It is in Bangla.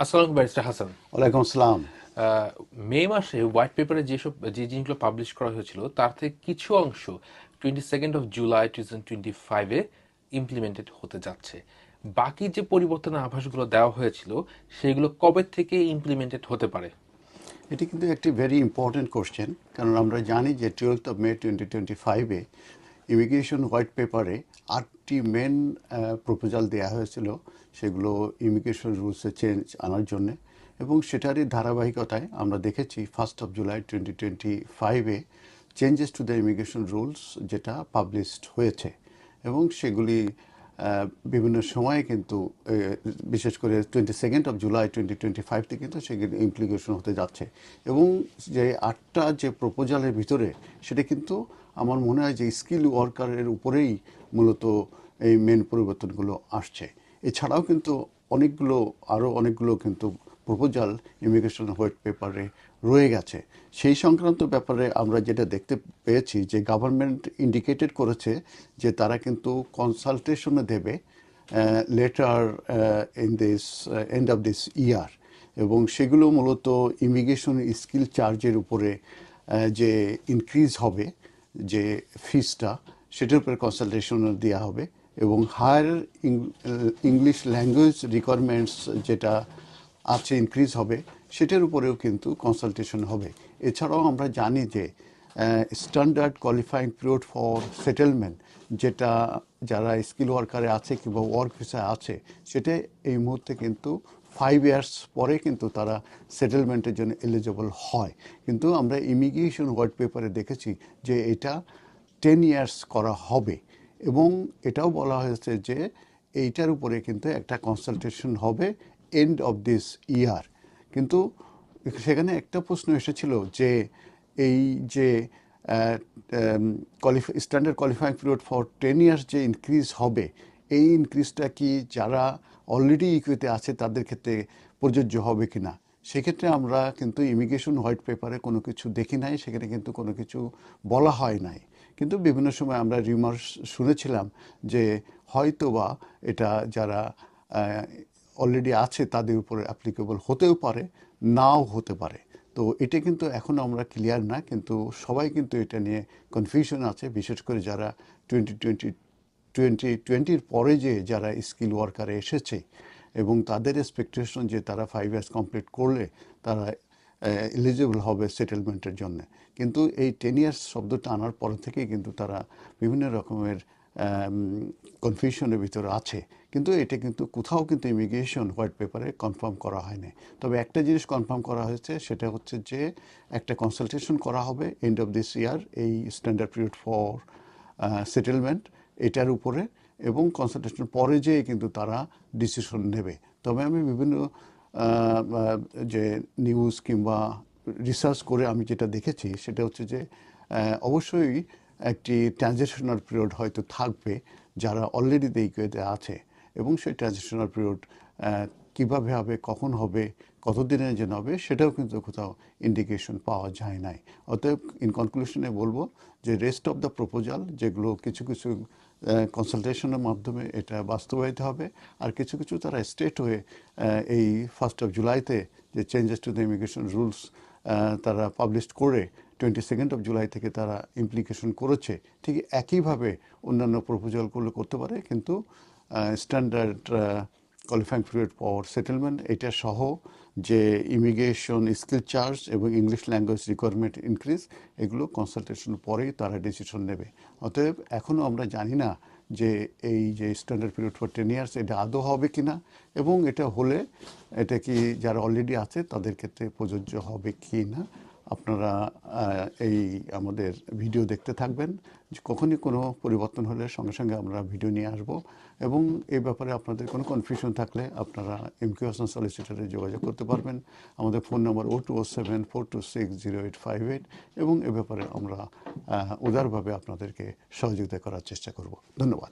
আসসালামু ব্যারিস্টার হাসান। ওয়ালাইকুম আসসালাম। আহ, মে মাসে হোয়াইট পেপারে যে জিনিসগুলো পাবলিশ করা হয়েছিল তার থেকে কিছু অংশ 22 জুলাই 2025-এ ইমপ্লিমেন্টেড হতে যাচ্ছে। বাকি যে পরিবর্তনের আভাসগুলো দেওয়া হয়েছিল সেগুলো কবে থেকে ইমপ্লিমেন্টেড হতে পারে? এটি কিন্তু একটি ভেরি ইম্পর্ট্যান্ট কোশ্চেন, কারণ আমরা জানি যে 12 মে 2025-এ ইমিগ্রেশন হোয়াইট পেপারে 8টি মেন প্রপোজাল দেওয়া হয়েছিল, সেগুলো ইমিগ্রেশন রুলসে চেঞ্জ আনার জন্যে। এবং সেটারই ধারাবাহিকতায় আমরা দেখেছি 1 জুলাই 2025-এ changes to the immigration rules যেটা পাবলিশড হয়েছে। এবং সেগুলি বিভিন্ন সময়ে কিন্তু বিশেষ করে 22 জুলাই 2025 থেকে কিন্তু সেগুলি ইমপ্লিকেশন হতে যাচ্ছে। এবং যে 8টা যে প্রপোজালের ভিতরে সেটা কিন্তু আমার মনে হয় যে স্কিল ওয়ার্কারের উপরেই মূলত এই মেন পরিবর্তনগুলো আসছে। এছাড়াও কিন্তু আরও অনেকগুলো কিন্তু প্রপোজাল ইমিগ্রেশন হোয়াইট পেপারে রয়ে গেছে। সেই সংক্রান্ত ব্যাপারে আমরা যেটা দেখতে পেয়েছি যে গভর্নমেন্ট ইন্ডিকেটেড করেছে যে তারা কিন্তু কনসালটেশনে দেবে letter in this end of this ইয়ার। এবং সেগুলো মূলত ইমিগ্রেশন স্কিল চার্জের উপরে যে ইনক্রিজ হবে, যে ফিসটা, সেটার উপরে কনসালটেশন দেওয়া হবে। এবং হায়ার ইংলিশ ল্যাঙ্গুয়েজ রিকোয়ারমেন্টস যেটা আছে ইনক্রিজ হবে, সেটার উপরেও কিন্তু কনসালটেশন হবে। এছাড়াও আমরা জানি যে standard qualifying period for settlement, যেটা যারা স্কিল ওয়ার্কারে আছে কিংবা ওয়ার্ক ভিসায় আছে, সেটা এই মুহূর্তে কিন্তু 5 ইয়ার্স পরে কিন্তু তারা সেটেলমেন্টের জন্য এলিজিবল হয়। কিন্তু আমরা ইমিগ্রেশন হোয়াইট পেপারে দেখেছি যে এটা 10 ইয়ার্স করা হবে। এবং এটাও বলা হয়েছে যে এইটার উপরে কিন্তু একটা কনসালটেশন হবে এন্ড অফ দিস ইয়ার। কিন্তু সেখানে একটা প্রশ্ন এসেছিল যে এই যে standard qualifying period for 10 years যে ইনক্রিজ হবে, এই ইনক্রিজটা কি যারা অলরেডি ইকুইতে আছে তাদের ক্ষেত্রে প্রযোজ্য হবে কি না। সেক্ষেত্রে আমরা কিন্তু ইমিগ্রেশন হোয়াইট পেপারে কোনো কিছু দেখি নাই, সেখানে কিন্তু কোনো কিছু বলা হয় নাই। কিন্তু বিভিন্ন সময় আমরা রিমার্স শুনেছিলাম যে হয়তোবা এটা যারা অলরেডি আছে তাদের উপরে অ্যাপ্লিকেবল হতেও পারে, নাও হতে পারে। তো এটা কিন্তু এখনও আমরা ক্লিয়ার না, কিন্তু সবাই কিন্তু এটা নিয়ে কনফিউশন আছে, বিশেষ করে যারা 2020 পরে যে যারা স্কিল ওয়ার্কারে এসেছে এবং তাদের এক্সপেকটেশন যে তারা 5 ইয়ার্স কমপ্লিট করলে তারা এলিজিবল হবে সেটেলমেন্টের জন্য। কিন্তু এই 10 ইয়ার্স শব্দটা আনার পর থেকেই কিন্তু তারা বিভিন্ন রকমের কনফিউশনের ভিতরে আছে। কিন্তু এটা কিন্তু কোথাও কিন্তু ইমিগ্রেশন হোয়াইট পেপারে কনফার্ম করা হয়নি। তবে একটা জিনিস কনফার্ম করা হয়েছে, সেটা হচ্ছে যে একটা কনসালটেশন করা হবে এন্ড অফ দিস ইয়ার এই স্ট্যান্ডার্ড পিরিয়ড ফর সেটেলমেন্ট এটার উপরে। এবং কনসালটেশন পরে যেয়ে কিন্তু তারা ডিসিশন নেবে। তবে আমি বিভিন্ন যে নিউজ কিংবা রিসার্চ করে আমি যেটা দেখেছি সেটা হচ্ছে যে অবশ্যই একটি ট্রানজিশনাল পিরিয়ড হয়তো থাকবে যারা অলরেডি ইকুয়েতে আছে। এবং সেই ট্রানজিশনাল পিরিয়ড কীভাবে হবে, কখন হবে, কতদিনের জন্য হবে, সেটাও কিন্তু কোথাও ইন্ডিকেশন পাওয়া যায় নাই। অতএব ইন কনক্লুশনে বলবো যে রেস্ট অফ দ্য প্রপোজাল যেগুলো কিছু কিছু কনসালটেশনের মাধ্যমে এটা বাস্তবায়িত হবে, আর কিছু কিছু তারা স্টেট হয়ে এই 1 জুলাইতে যে changes to the immigration rules তারা পাবলিশ করে 22 জুলাই থেকে তারা ইমপ্লিকেশন করেছে, ঠিক একইভাবে অন্যান্য প্রপোজালগুলো করতে পারে। কিন্তু standard qualifying period for settlement এটা সহ যে ইমিগ্রেশন স্কিল চার্জ এবং ইংলিশ ল্যাঙ্গুয়েজ রিকোয়ারমেন্ট ইনক্রিজ, এগুলো কনসালটেশনের পরেই তারা ডিসিশন নেবে। অতএব এখনও আমরা জানি না যে এই যে স্ট্যান্ডার্ড পিরিয়ড ফর 10 ইয়ার্স এটা আদৌ হবে কি না, এবং এটা হলে এটা কি যারা অলরেডি আছে তাদের ক্ষেত্রে প্রযোজ্য হবে কি না। আপনারা এই আমাদের ভিডিও দেখতে থাকবেন, যে কখনই কোনো পরিবর্তন হলে সঙ্গে সঙ্গে আমরা ভিডিও নিয়ে আসব। এবং এই ব্যাপারে আপনাদের কোনো কনফিউশন থাকলে আপনারা এমকিউ হাসান সলিসিটরে যোগাযোগ করতে পারবেন। আমাদের ফোন নম্বর 0207-426-0858। এবং এ ব্যাপারে আমরা উদারভাবে আপনাদেরকে সহযোগিতা করার চেষ্টা করব। ধন্যবাদ।